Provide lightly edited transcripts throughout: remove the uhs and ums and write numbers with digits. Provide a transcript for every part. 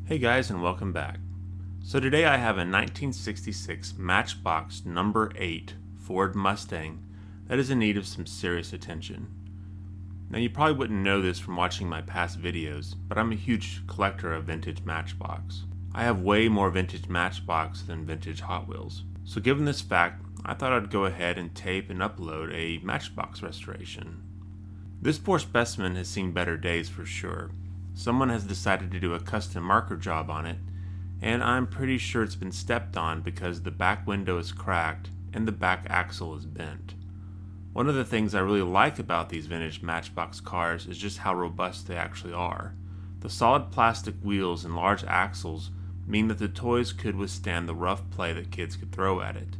Hey guys, and welcome back. So today I have a 1966 Matchbox number 8 Ford Mustang that is in need of some serious attention. Now you probably wouldn't know this from watching my past videos, but I'm a huge collector of vintage Matchbox. I have way more vintage Matchbox than vintage Hot Wheels. So given this fact, I thought I'd go ahead and tape and upload a Matchbox restoration. This poor specimen has seen better days for sure. Someone has decided to do a custom marker job on it, and I'm pretty sure it's been stepped on because the back window is cracked and the back axle is bent. One of the things I really like about these vintage Matchbox cars is just how robust they actually are. The solid plastic wheels and large axles mean that the toys could withstand the rough play that kids could throw at it.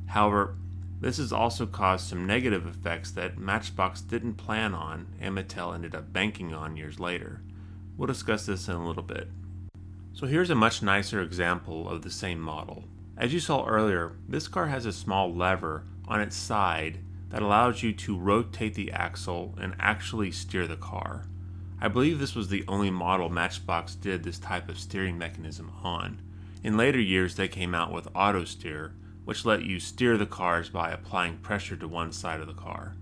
However, this has also caused some negative effects that Matchbox didn't plan on and Mattel ended up banking on years later. We'll discuss this in a little bit. So here's a much nicer example of the same model. As you saw earlier, this car has a small lever on its side that allows you to rotate the axle and actually steer the car. I believe this was the only model Matchbox did this type of steering mechanism on. In later years they came out with auto steer, which let you steer the cars by applying pressure to one side of the car.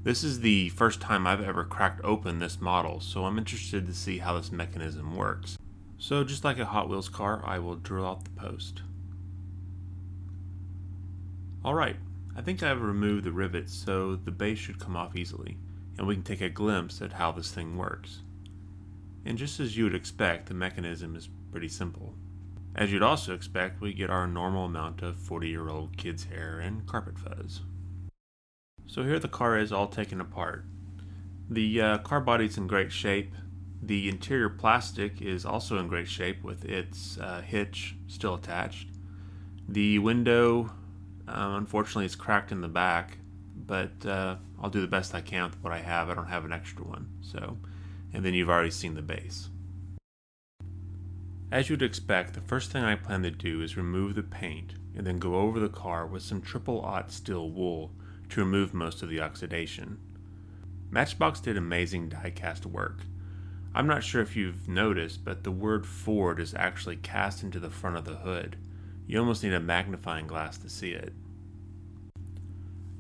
This is the first time I've ever cracked open this model, so I'm interested to see how this mechanism works. So just like a Hot Wheels car, I will drill out the post. Alright, I think I've removed the rivets so the base should come off easily, and we can take a glimpse at how this thing works. And just as you would expect, the mechanism is pretty simple. As you'd also expect, we get our normal amount of 40-year-old kids' hair and carpet fuzz. So here the car is all taken apart. The car body's in great shape. The interior plastic is also in great shape with its hitch still attached. The window, unfortunately, is cracked in the back, but I'll do the best I can with what I have. I don't have an extra one. And then you've already seen the base. As you'd expect, the first thing I plan to do is remove the paint and then go over the car with some triple-aught steel wool to remove most of the oxidation. Matchbox did amazing die-cast work. I'm not sure if you've noticed, but the word Ford is actually cast into the front of the hood. You almost need a magnifying glass to see it.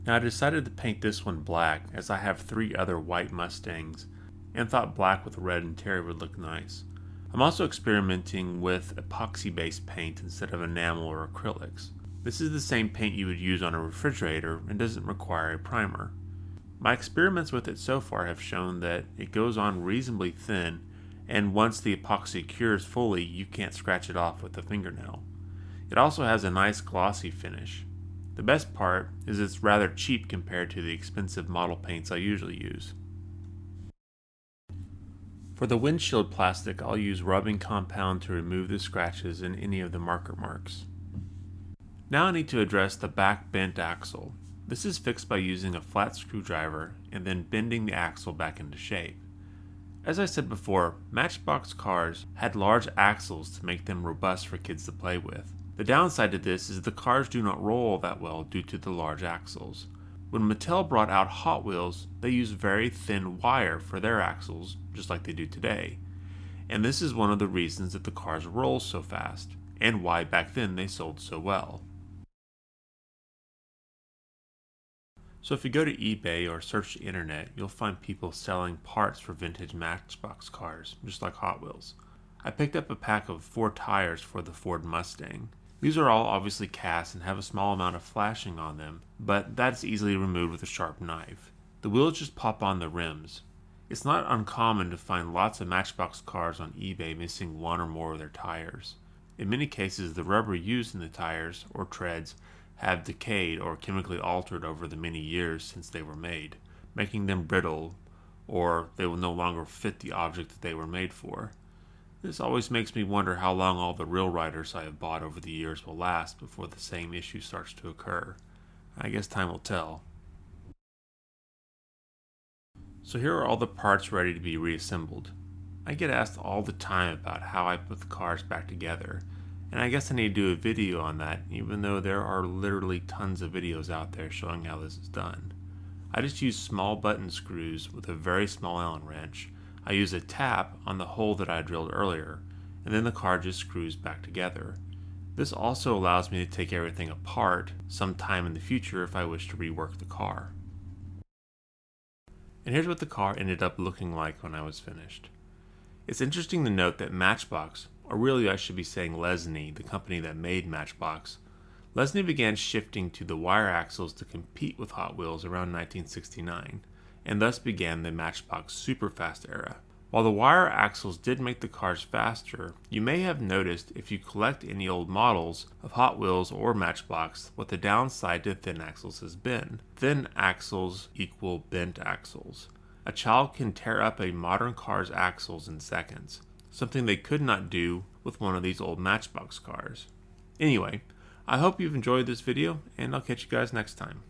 Now I decided to paint this one black as I have 3 other white Mustangs and thought black with a red interior would look nice. I'm also experimenting with epoxy-based paint instead of enamel or acrylics. This is the same paint you would use on a refrigerator and doesn't require a primer. My experiments with it so far have shown that it goes on reasonably thin, and once the epoxy cures fully, you can't scratch it off with a fingernail. It also has a nice glossy finish. The best part is it's rather cheap compared to the expensive model paints I usually use. For the windshield plastic, I'll use rubbing compound to remove the scratches and any of the marker marks. Now I need to address the back bent axle. This is fixed by using a flat screwdriver and then bending the axle back into shape. As I said before, Matchbox cars had large axles to make them robust for kids to play with. The downside to this is the cars do not roll that well due to the large axles. When Mattel brought out Hot Wheels, they used very thin wire for their axles, just like they do today. And this is one of the reasons that the cars roll so fast, and why back then they sold so well. So if you go to eBay or search the internet, you'll find people selling parts for vintage Matchbox cars, just like Hot Wheels. I picked up a pack of 4 tires for the Ford Mustang. These are all obviously cast and have a small amount of flashing on them, but that's easily removed with a sharp knife. The wheels just pop on the rims. It's not uncommon to find lots of Matchbox cars on eBay missing one or more of their tires. In many cases, the rubber used in the tires, or treads, have decayed or chemically altered over the many years since they were made, making them brittle, or they will no longer fit the object that they were made for. This always makes me wonder how long all the real riders I have bought over the years will last before the same issue starts to occur. I guess time will tell. So here are all the parts ready to be reassembled. I get asked all the time about how I put the cars back together, and I guess I need to do a video on that, even though there are literally tons of videos out there showing how this is done. I just use small button screws with a very small Allen wrench. I use a tap on the hole that I drilled earlier, and then the car just screws back together. This also allows me to take everything apart sometime in the future if I wish to rework the car. And here's what the car ended up looking like when I was finished. It's interesting to note that Matchbox, or really I should be saying Lesney, the company that made Matchbox, Lesney began shifting to the wire axles to compete with Hot Wheels around 1969, and thus began the Matchbox Superfast era. While the wire axles did make the cars faster, you may have noticed if you collect any old models of Hot Wheels or Matchbox what the downside to thin axles has been. Thin axles equal bent axles. A child can tear up a modern car's axles in seconds, something they could not do with one of these old Matchbox cars. Anyway, I hope you've enjoyed this video, and I'll catch you guys next time.